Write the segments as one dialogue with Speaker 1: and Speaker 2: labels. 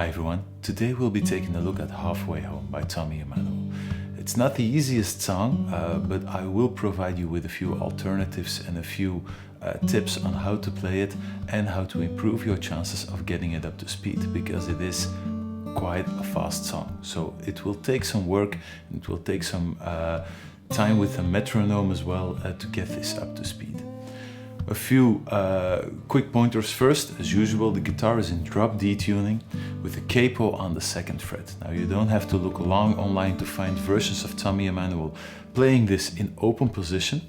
Speaker 1: Hi everyone, today we'll be taking a look at Halfway Home by Tommy Emmanuel. It's not the easiest song, but I will provide you with a few alternatives and a few tips on how to play it and how to improve your chances of getting it up to speed, because it is quite a fast song. So it will take some work, and it will take some time with a metronome as well to get this up to speed. A few quick pointers first. As usual, the guitar is in drop D tuning with a capo on the 2nd fret. Now you don't have to look long online to find versions of Tommy Emmanuel playing this in open position,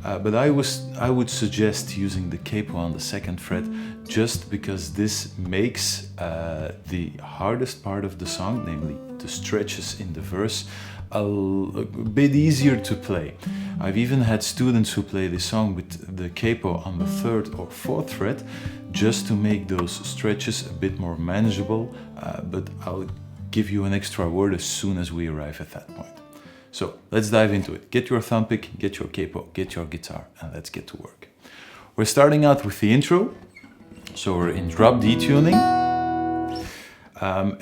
Speaker 1: but I would suggest using the capo on the 2nd fret just because this makes the hardest part of the song, namely the stretches in the verse, a bit easier to play. I've even had students who play this song with the capo on the 3rd or 4th fret just to make those stretches a bit more manageable, but I'll give you an extra word as soon as we arrive at that point. So let's dive into it. Get your thumb pick, get your capo, get your guitar, and let's get to work. We're starting out with the intro. So we're in drop D tuning.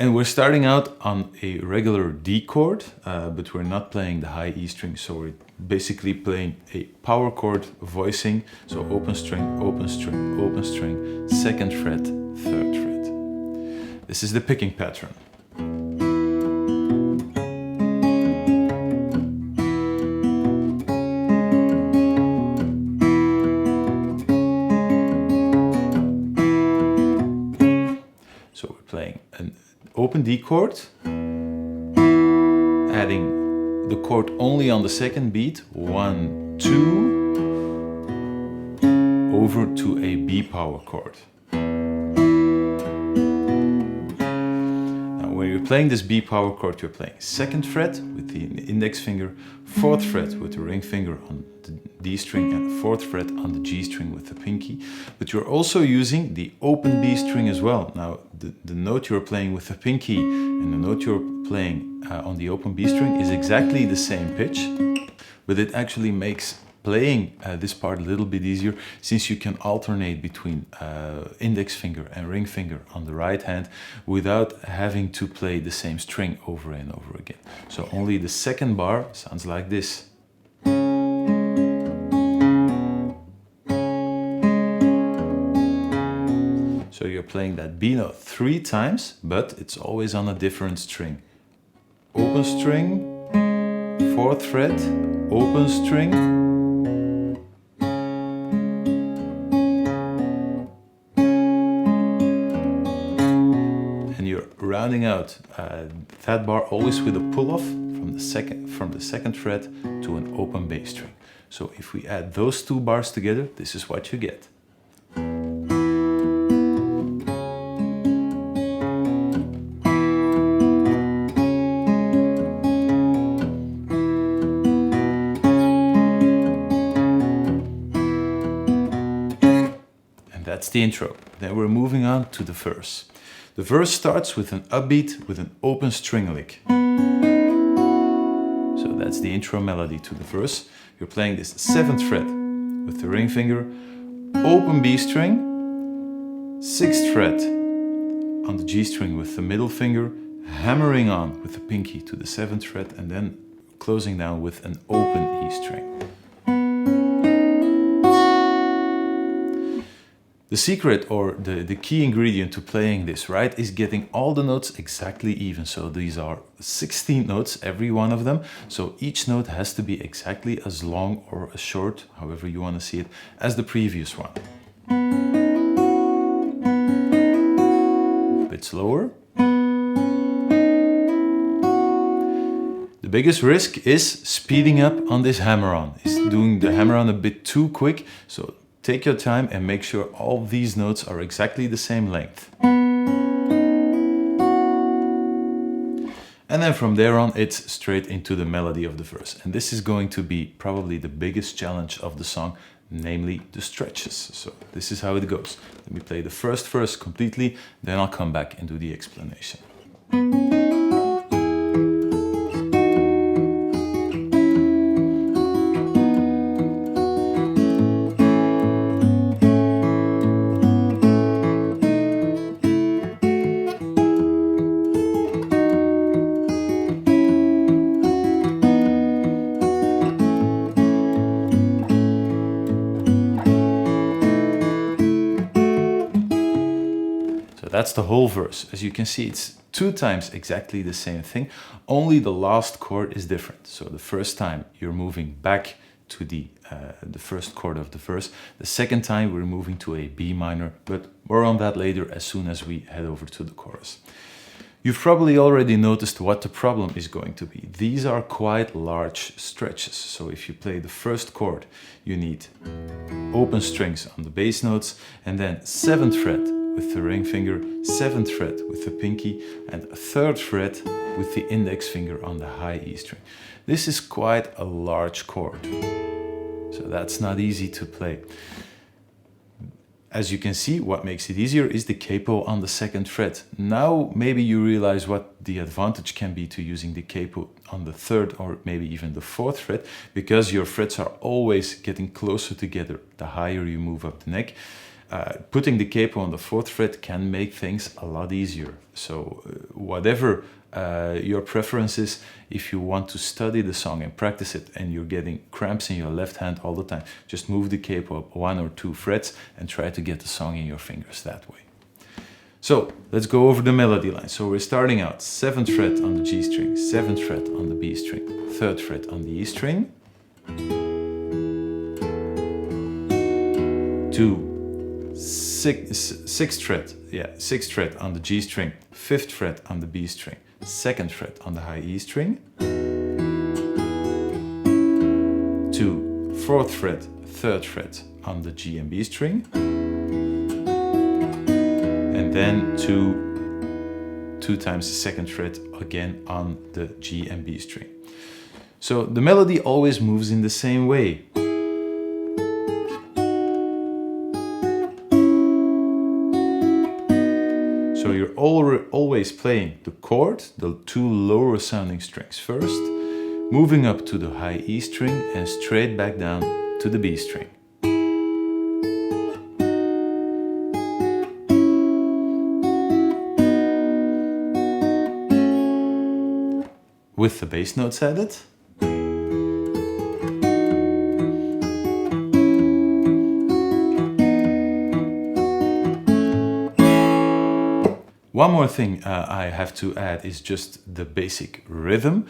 Speaker 1: And we're starting out on a regular D chord, but we're not playing the high E string, so we're basically playing a power chord voicing, so open string, open string, open string, 2nd fret, 3rd fret. This is the picking pattern. So we're playing an open D chord, adding the chord only on the 2nd beat, 1, 2, over to a B power chord. Now when you're playing this B power chord, you're playing 2nd fret with the index finger, 4th fret with the ring finger on the D string, and 4th fret on the G string with the pinky. But you're also using the open B string as well. Now the note you're playing with the pinky and the note you're playing on the open B string is exactly the same pitch, but it actually makes playing this part a little bit easier, since you can alternate between index finger and ring finger on the right hand without having to play the same string over and over again. So only the 2nd bar sounds like this. So you're playing that B note 3 times, but it's always on a different string. Open string, 4th fret, open string, and you're rounding out that bar always with a pull-off from the 2nd fret to an open bass string. So if we add those 2 bars together, this is what you get. That's the intro. Then we're moving on to the verse. The verse starts with an upbeat with an open string lick. So that's the intro melody to the verse. You're playing this 7th fret with the ring finger, open B string, 6th fret on the G string with the middle finger, hammering on with the pinky to the 7th fret, and then closing down with an open E string. The secret, or the key ingredient to playing this right, is getting all the notes exactly even. So these are 16 notes, every one of them. So each note has to be exactly as long or as short, however you want to see it, as the previous one. A bit slower. The biggest risk is speeding up on this hammer-on, is doing the hammer-on a bit too quick. So take your time and make sure all these notes are exactly the same length. And then from there on, it's straight into the melody of the verse. And this is going to be probably the biggest challenge of the song, namely the stretches. So this is how it goes. Let me play the first verse completely, then I'll come back and do the explanation. So that's the whole verse. As you can see, it's 2 times exactly the same thing, only the last chord is different. So the first time you're moving back to the first chord of the verse. The second time we're moving to a B minor, but more on that later as soon as we head over to the chorus. You've probably already noticed what the problem is going to be. These are quite large stretches. So if you play the first chord, you need open strings on the bass notes, and then 7th fret with the ring finger, 7th fret with the pinky, and 3rd fret with the index finger on the high E string. This is quite a large chord, so that's not easy to play. As you can see, what makes it easier is the capo on the 2nd fret. Now maybe you realize what the advantage can be to using the capo on the 3rd or maybe even the 4th fret, because your frets are always getting closer together the higher you move up the neck. Putting the capo on the 4th fret can make things a lot easier. So whatever your preference is, if you want to study the song and practice it and you're getting cramps in your left hand all the time, just move the capo up 1 or 2 frets and try to get the song in your fingers that way. So let's go over the melody line. So we're starting out 7th fret on the G string, 7th fret on the B string, 3rd fret on the E string, to 6th fret, 6th fret on the G string, 5th fret on the B string, 2nd fret on the high E string, to 4th fret, 3rd fret on the G and B string, and then to 2 times the 2nd fret again on the G and B string. So the melody always moves in the same way. So you're always playing the chord, the 2 lower sounding strings first, moving up to the high E string and straight back down to the B string. With the bass notes added. One more thing I have to add is just the basic rhythm.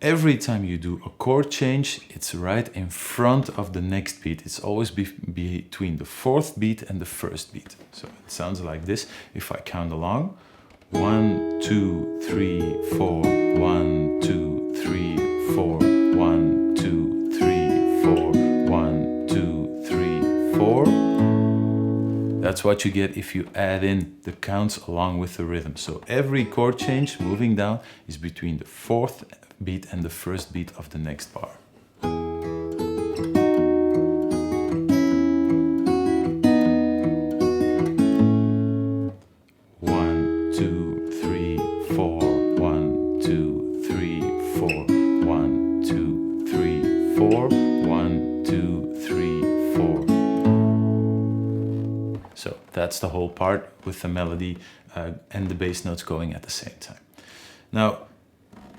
Speaker 1: Every time you do a chord change, it's right in front of the next beat. It's always between the 4th beat and the 1st beat. So it sounds like this if I count along. 1, 2, 3, 4, 1, 2, 3, 4, 1, 2, 3, 4, 1, 2, 3, 4. That's what you get if you add in the counts along with the rhythm. So every chord change moving down is between the 4th beat and the 1st beat of the next bar. That's the whole part with the melody and the bass notes going at the same time. Now,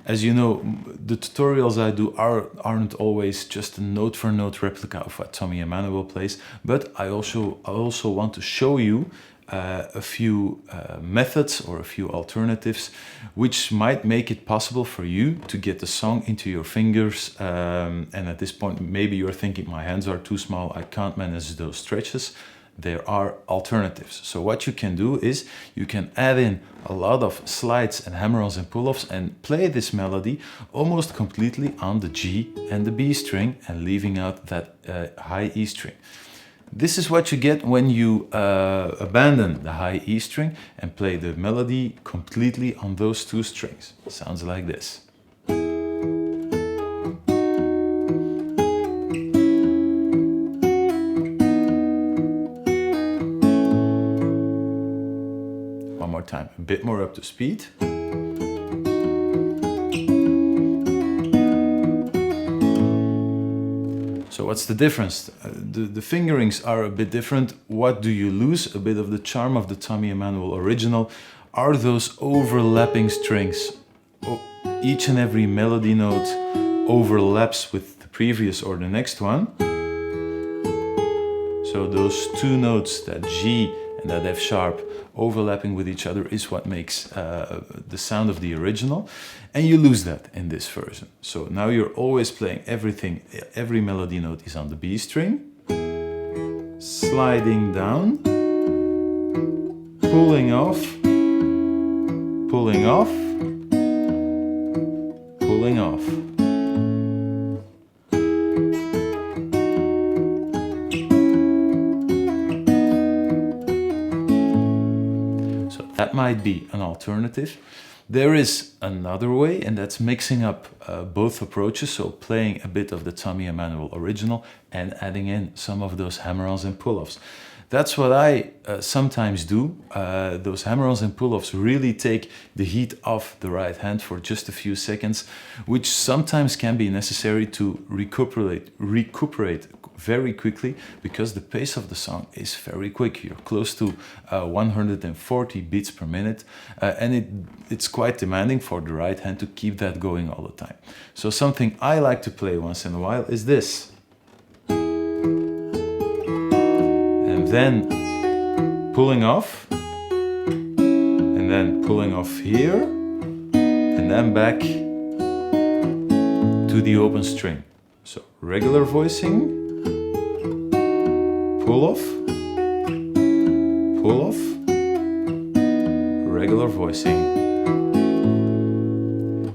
Speaker 1: as you know, the tutorials I do aren't always just a note-for-note replica of what Tommy Emmanuel plays, but I also want to show you a few methods or a few alternatives which might make it possible for you to get the song into your fingers. And at this point, maybe you're thinking, my hands are too small, I can't manage those stretches. There are alternatives. So what you can do is you can add in a lot of slides and hammer-ons and pull-offs and play this melody almost completely on the G and the B string and leaving out that high E string. This is what you get when you abandon the high E string and play the melody completely on those 2 strings. Sounds like this. Time, a bit more up to speed. So what's the difference? The fingerings are a bit different. What do you lose? A bit of the charm of the Tommy Emmanuel original are those overlapping strings. Each and every melody note overlaps with the previous or the next one. So those 2 notes, that G and that F sharp overlapping with each other is what makes the sound of the original, and you lose that in this version. So now you're always playing everything, every melody note is on the B string, sliding down, pulling off, pulling off, pulling off. That might be an alternative. There is another way, and that's mixing up both approaches, so playing a bit of the Tommy Emmanuel original and adding in some of those hammer-ons and pull-offs. That's what I sometimes do. Those hammer-ons and pull-offs really take the heat off the right hand for just a few seconds, which sometimes can be necessary to recuperate very quickly, because the pace of the song is very quick. You're close to 140 beats per minute, and it's quite demanding for the right hand to keep that going all the time. So something I like to play once in a while is this. And then pulling off, and then pulling off here, and then back to the open string. So regular voicing, pull off, regular voicing.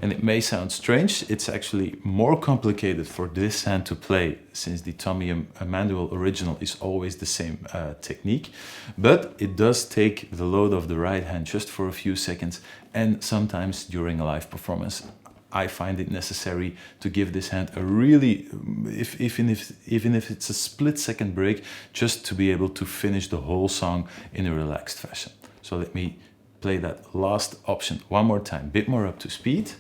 Speaker 1: And it may sound strange, it's actually more complicated for this hand to play, since the Tommy Emmanuel original is always the same technique, but it does take the load of the right hand just for a few seconds, and sometimes during a live performance I find it necessary to give this hand a really, even if it's a split-second break, just to be able to finish the whole song in a relaxed fashion. So let me play that last option one more time, a bit more up to speed.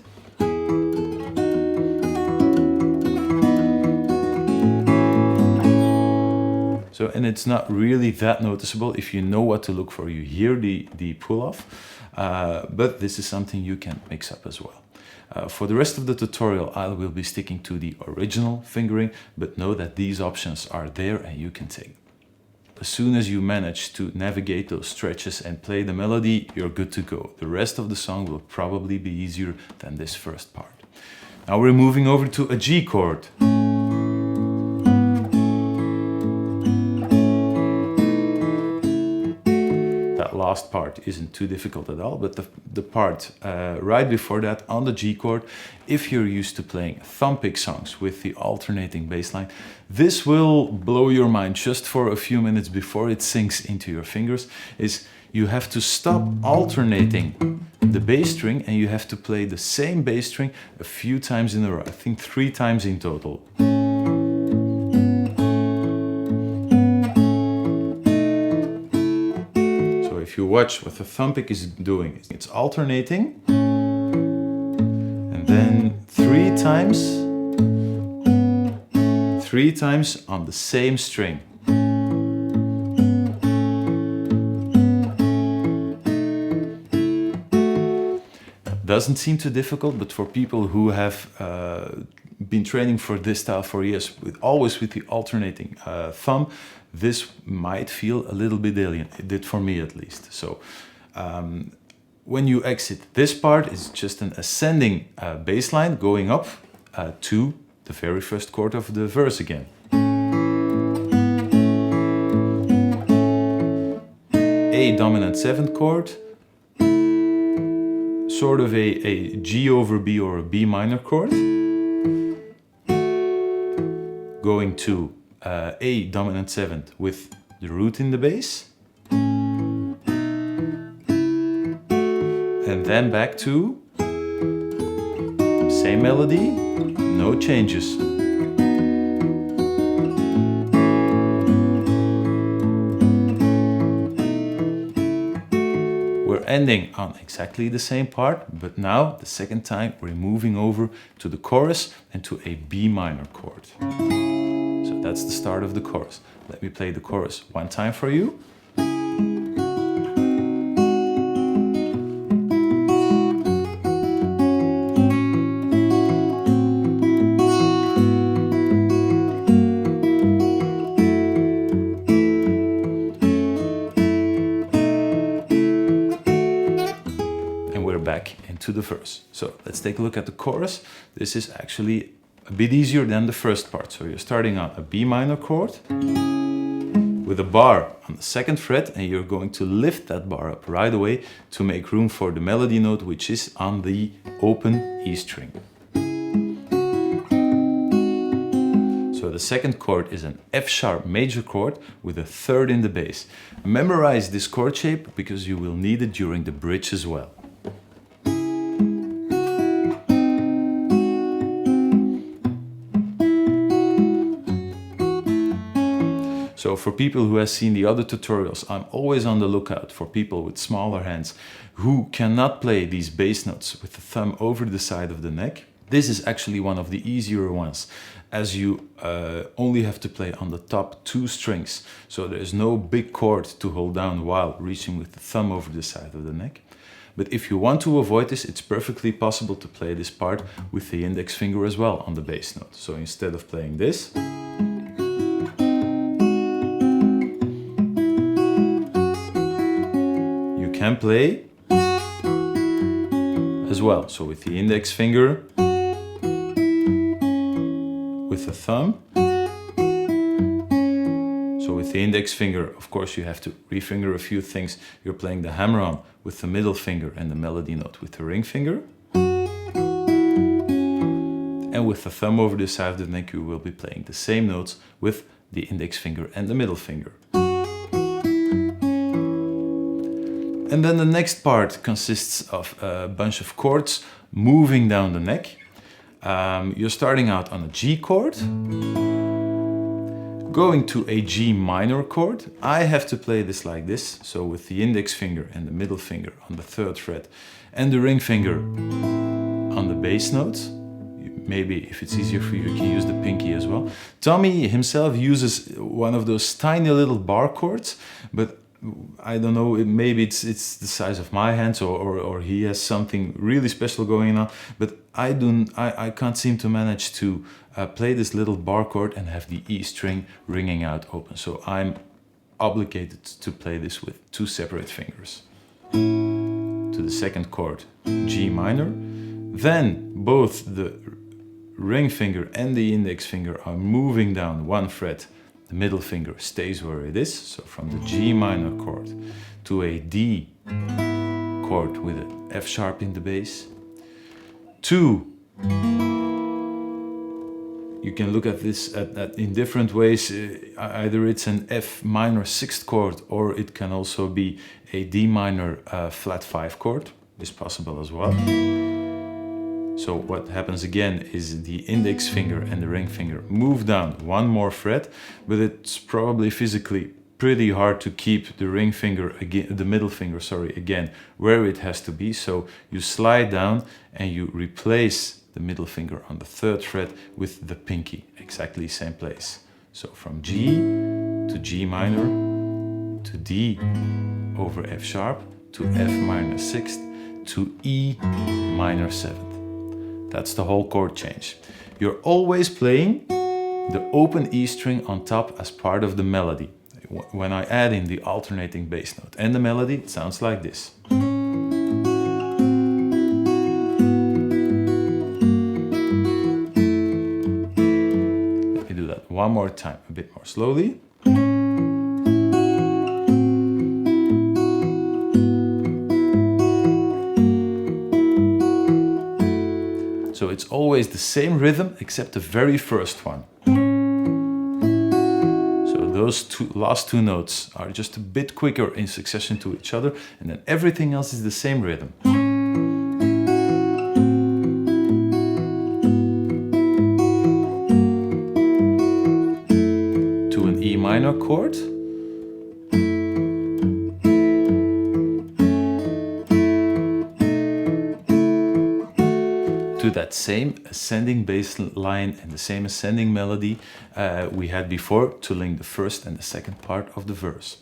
Speaker 1: So, and it's not really that noticeable. If you know what to look for, you hear the pull-off, but this is something you can mix up as well. For the rest of the tutorial, I will be sticking to the original fingering, but know that these options are there and you can take them. As soon as you manage to navigate those stretches and play the melody, you're good to go. The rest of the song will probably be easier than this first part. Now we're moving over to a G chord. Last part isn't too difficult at all, but the part right before that on the G chord, if you're used to playing thumb pick songs with the alternating bass line, this will blow your mind just for a few minutes before it sinks into your fingers. Is you have to stop alternating the bass string and you have to play the same bass string a few times in a row. I think 3 times in total. If you watch what the thumb pick is doing, it's alternating, and then 3 times on the same string. That doesn't seem too difficult, but for people who have been training for this style for years, always with the alternating thumb, this might feel a little bit alien. It did for me at least. So when you exit this part, it's just an ascending bass line going up to the very first chord of the verse again. A dominant 7th chord, sort of a G over B or a B minor chord, going to A dominant 7th with the root in the bass, and then back to same melody, no changes. We're ending on exactly the same part, but now the second time we're moving over to the chorus and to a B minor chord. So that's the start of the chorus. Let me play the chorus one time for you. into the verse. So let's take a look at the chorus. This is actually a bit easier than the first part. So you're starting on a B minor chord with a bar on the 2nd fret, and you're going to lift that bar up right away to make room for the melody note, which is on the open E string. So the 2nd chord is an F sharp major chord with a 3rd in the bass. Memorize this chord shape because you will need it during the bridge as well. So for people who have seen the other tutorials, I'm always on the lookout for people with smaller hands who cannot play these bass notes with the thumb over the side of the neck. This is actually one of the easier ones, as you only have to play on the top 2 strings. So there's no big chord to hold down while reaching with the thumb over the side of the neck. But if you want to avoid this, it's perfectly possible to play this part with the index finger as well on the bass note. So instead of playing this, can play as well. So with the index finger, with the thumb. So with the index finger, of course, you have to refinger a few things. You're playing the hammer on with the middle finger and the melody note with the ring finger. And with the thumb over the side of the neck, you will be playing the same notes with the index finger and the middle finger. And then the next part consists of a bunch of chords moving down the neck. You're starting out on a G chord, going to a G minor chord. I have to play this like this, so with the index finger and the middle finger on the 3rd fret and the ring finger on the bass notes. Maybe if it's easier for you, you can use the pinky as well. Tommy himself uses one of those tiny little bar chords, but I don't know, maybe it's the size of my hands or he has something really special going on, but I can't seem to manage to play this little bar chord and have the E string ringing out open. So I'm obligated to play this with 2 separate fingers. To the 2nd chord, G minor. Then both the ring finger and the index finger are moving down 1 fret. The middle finger stays where it is, so from the G minor chord to a D chord with an F sharp in the bass. 2, you can look at this in different ways. Either it's an F minor 6th chord, or it can also be a D minor flat 5 chord. It's possible as well. So what happens again is the index finger and the ring finger move down 1 more fret, but it's probably physically pretty hard to keep the ring finger again, the middle finger, sorry, again, where it has to be. So you slide down and you replace the middle finger on the 3rd fret with the pinky, exactly same place. So from G to G minor to D over F sharp to F minor 6th to E minor 7th. That's the whole chord change. You're always playing the open E string on top as part of the melody. When I add in the alternating bass note and the melody, it sounds like this. Let me do that one more time, a bit more slowly. So it's always the same rhythm except the very first one. So those last 2 notes are just a bit quicker in succession to each other, and then everything else is the same rhythm. To an E minor chord. To that same ascending bass line and the same ascending melody we had before to link the first and the second part of the verse.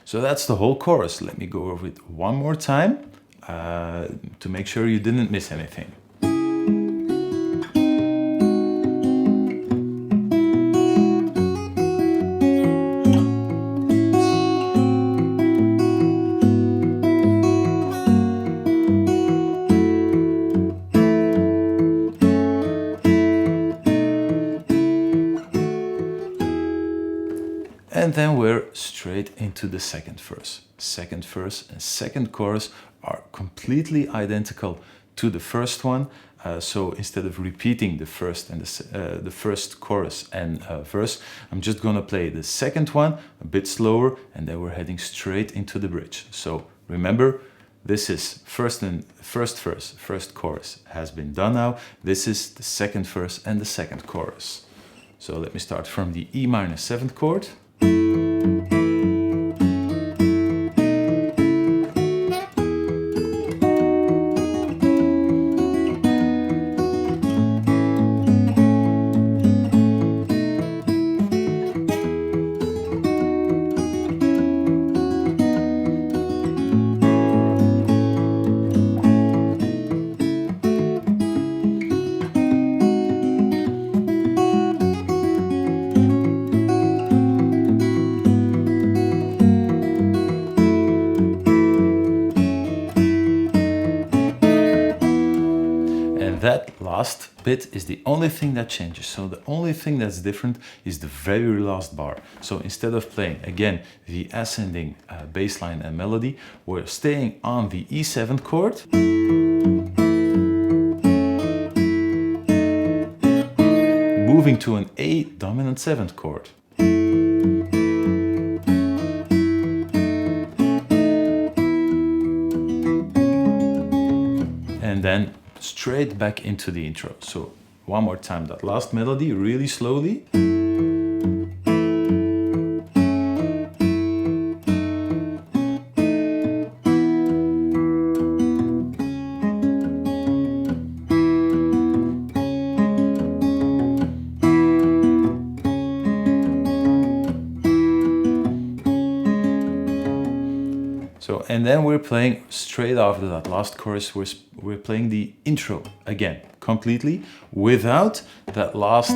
Speaker 1: So that's the whole chorus. Let me go over it one more time to make sure you didn't miss anything. straight into the second verse. Second verse and second chorus are completely identical to the first one. So instead of repeating the first and the first chorus and verse, I'm just gonna play the second one a bit slower, and then we're heading straight into the bridge. So remember, this is first verse, first chorus has been done now. This is the second verse and the second chorus. So let me start from the E minor 7th chord. That last bit is the only thing that changes. So the only thing that's different is the very last bar. So instead of playing again the ascending bass line and melody, we're staying on the E7 chord, moving to an A dominant 7th chord. And then straight back into the intro. So one more time, that last melody really slowly. So, and then we're playing straight after that last chorus, we're playing the intro again, completely, without that last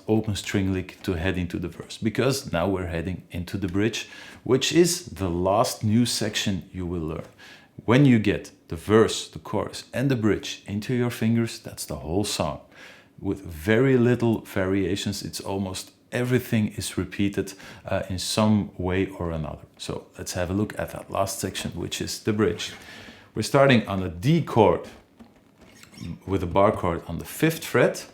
Speaker 1: open string lick to head into the verse, because now we're heading into the bridge, which is the last new section you will learn. When you get the verse, the chorus, and the bridge into your fingers, that's the whole song. With very little variations, it's almost everything is repeated in some way or another. So let's have a look at that last section, which is the bridge. We're starting on a D chord with a bar chord on the 5th fret.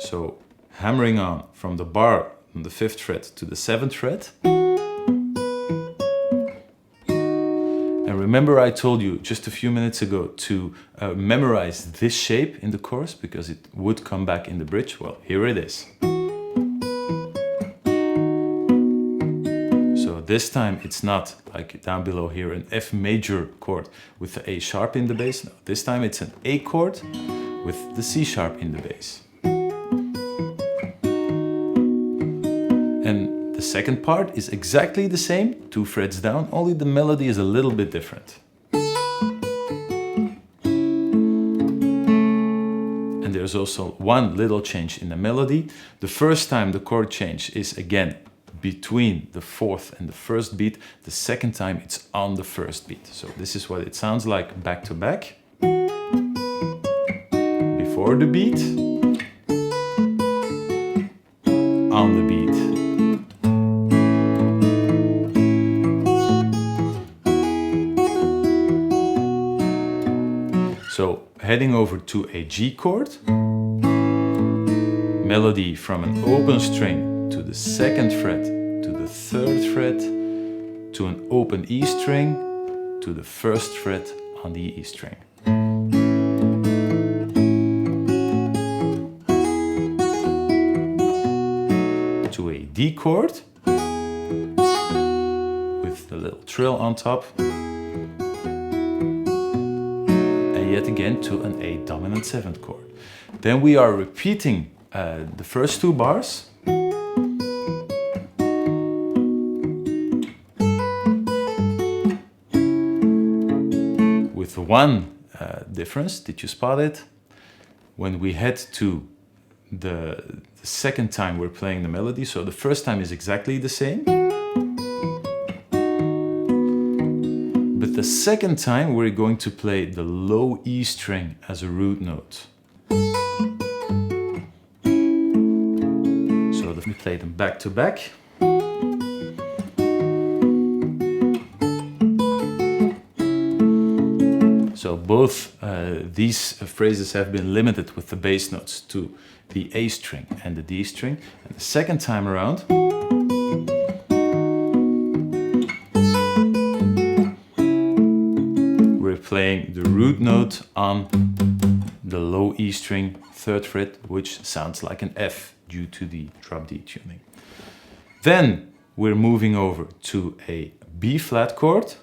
Speaker 1: So hammering on from the bar on the 5th fret to the 7th fret. And remember, I told you just a few minutes ago to memorize this shape in the chorus because it would come back in the bridge. Well, here it is. So this time it's not like down below here an F major chord with the A sharp in the bass. No, this time it's an A chord with the C sharp in the bass. And the second part is exactly the same, 2 frets down, only the melody is a little bit different. And there's also one little change in the melody. The first time the chord change is again between the 4th and the 1st beat. The second time it's on the 1st beat. So this is what it sounds like back to back. Before the beat, on the beat. So heading over to a G chord, melody from an open string to the 2nd fret to the 3rd fret to an open E string to the 1st fret on the E string. To a D chord with the little trill on top. Yet again to an A dominant 7th chord. Then we are repeating the first 2 bars. With one difference, did you spot it? When we head to the second time we're playing the melody, so the first time is exactly the same. But the second time we're going to play the low E string as a root note. Let me play them back to back. So both these phrases have been limited with the bass notes to the A string and the D string. And the second time around, we're playing the root note on the low E string, 3rd fret, which sounds like an F due to the drop D tuning. Then we're moving over to a B flat chord.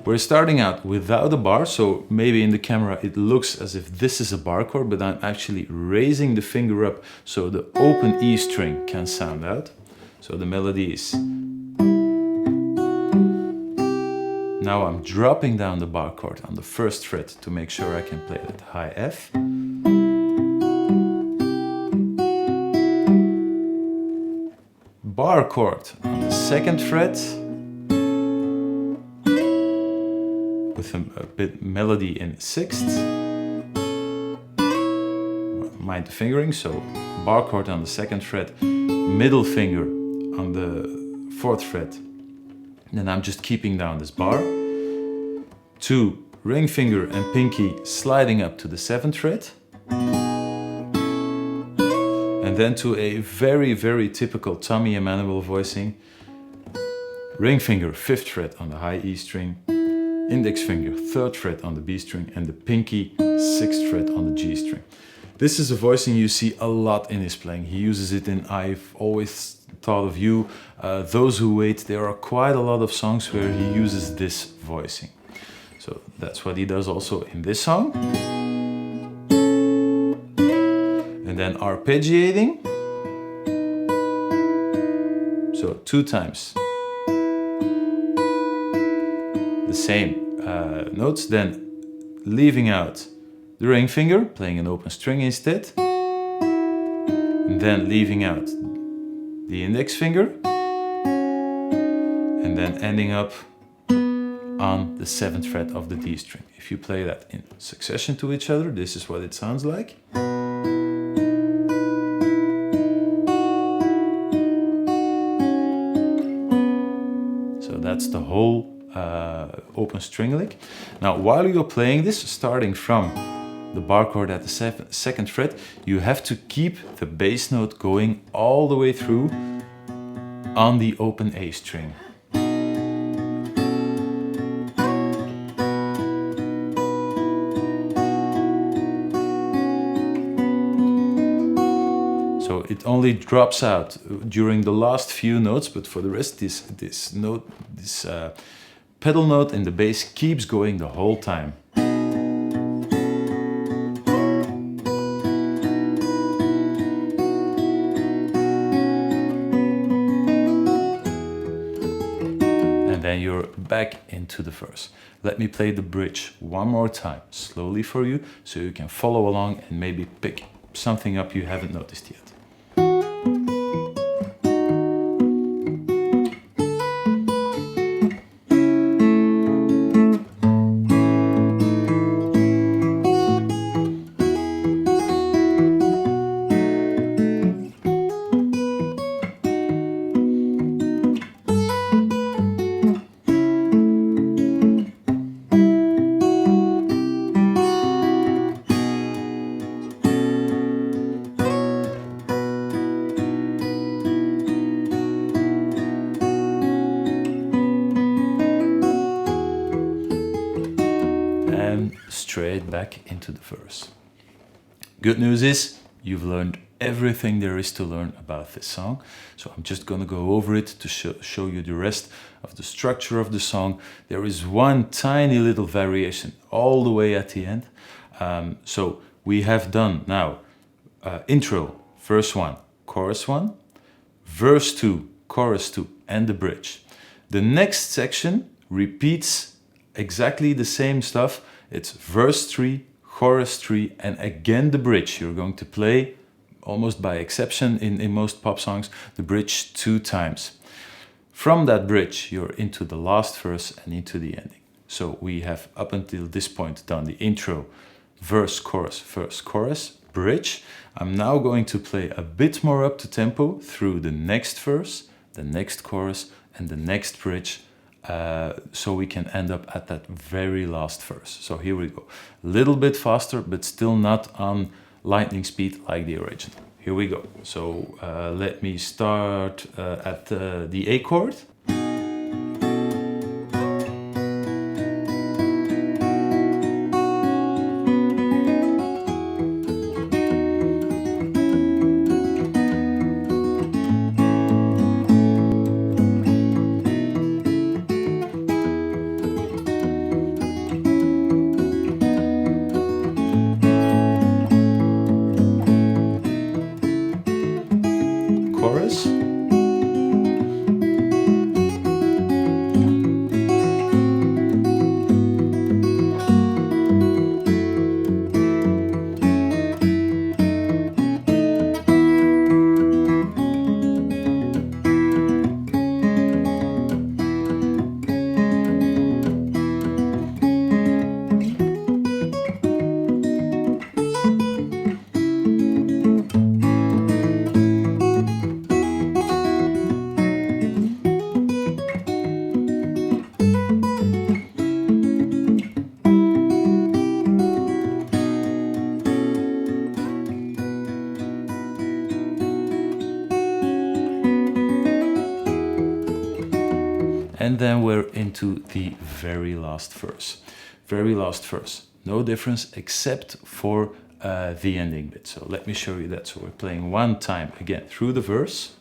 Speaker 1: We're starting out without a bar, so maybe in the camera it looks as if this is a bar chord, but I'm actually raising the finger up so the open E string can sound out. So the melody is... Now I'm dropping down the bar chord on the 1st fret to make sure I can play that high F. Bar chord on the 2nd fret. With a bit melody in 6th. Mind the fingering, so bar chord on the 2nd fret, middle finger on the 4th fret. Then I'm just keeping down this bar. 2 ring finger and pinky sliding up to the 7th fret. And then to a very, very typical Tommy Emmanuel voicing. Ring finger, 5th fret on the high E string. Index finger, 3rd fret on the B string, and the pinky, 6th fret on the G string. This is a voicing you see a lot in his playing. He uses it in I've Always Thought of You, Those Who Wait. There are quite a lot of songs where he uses this voicing. So that's what he does also in this song. And then arpeggiating. So 2 times. The same notes, then leaving out the ring finger, playing an open string instead, and then leaving out the index finger, and then ending up on the 7th fret of the D string. If you play that in succession to each other, this is what it sounds like. So that's the whole open string lick. Now, while you're playing this, starting from the bar chord at the 2nd fret, you have to keep the bass note going all the way through on the open A string. So it only drops out during the last few notes, but for the rest, this pedal note in the bass keeps going the whole time. And then you're back into the verse. Let me play the bridge one more time, slowly for you, so you can follow along and maybe pick something up you haven't noticed yet. Straight back into the verse. Good news is you've learned everything there is to learn about this song. So I'm just going to go over it to show you the rest of the structure of the song. There is one tiny little variation all the way at the end. So we have done now intro, verse 1, chorus 1, verse 2, chorus 2, and the bridge. The next section repeats exactly the same stuff. It's verse 3, chorus 3, and again the bridge. You're going to play, almost by exception in most pop songs, the bridge 2 times. From that bridge, you're into the last verse and into the ending. So we have up until this point done the intro, verse, chorus, bridge. I'm now going to play a bit more up to tempo through the next verse, the next chorus, and the next bridge, so we can end up at that very last verse. So here we go. A little bit faster, but still not on lightning speed like the original. Here we go. So let me start at the A chord. Chorus. And then we're into the very last verse. Very last verse. No difference except for the ending bit. So let me show you that. So we're playing one time again through the verse.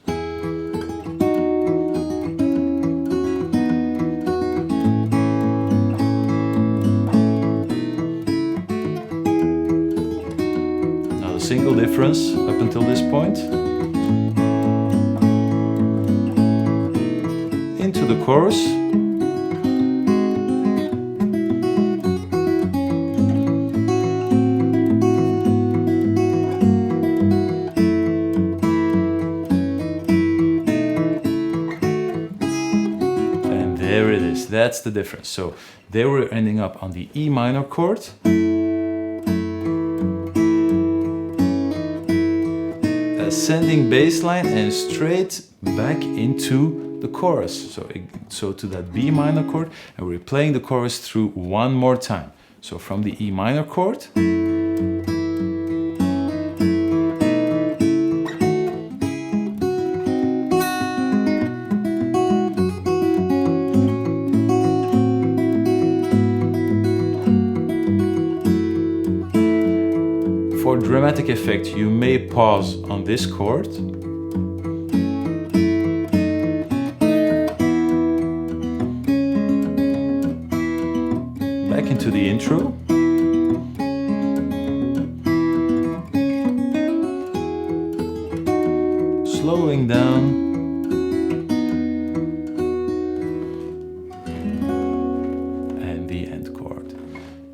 Speaker 1: Now the single difference up until this point. Into the chorus. And there it is, that's the difference. So there we're ending up on the E minor chord. Ascending bass line and straight back into the chorus, so to that B minor chord, and we're playing the chorus through one more time. So from the E minor chord, for dramatic effect, you may pause on this chord. Back into the intro. Slowing down. And the end chord.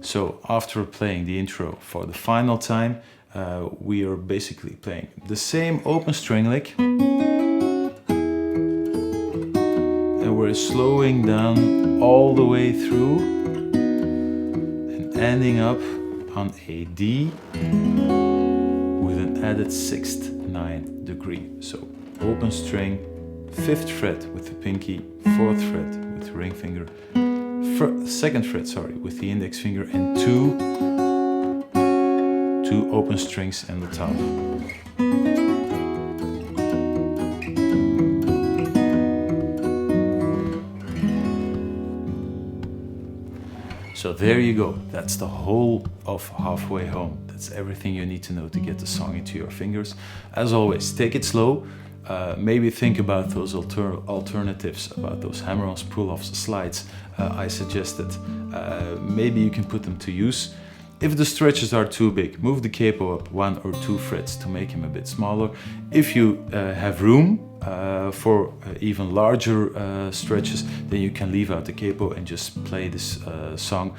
Speaker 1: So after playing the intro for the final time, we are basically playing the same open string lick. And we're slowing down all the way through. Ending up on a D with an added 6th 9th degree. So open string, 5th fret with the pinky, 4th fret with the ring finger, 2nd fret, sorry, with the index finger, and two open strings on the top. So there you go, that's the whole of Halfway Home. That's everything you need to know to get the song into your fingers. As always, take it slow, maybe think about those alternatives, about those hammer-ons, pull-offs, slides I suggested. Maybe you can put them to use. If the stretches are too big, move the capo up 1 or 2 frets to make him a bit smaller. If you have room for even larger stretches, then you can leave out the capo and just play this song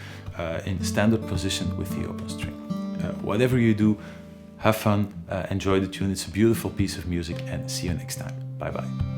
Speaker 1: in standard position with the open string. Whatever you do, have fun, enjoy the tune. It's a beautiful piece of music, and see you next time. Bye bye.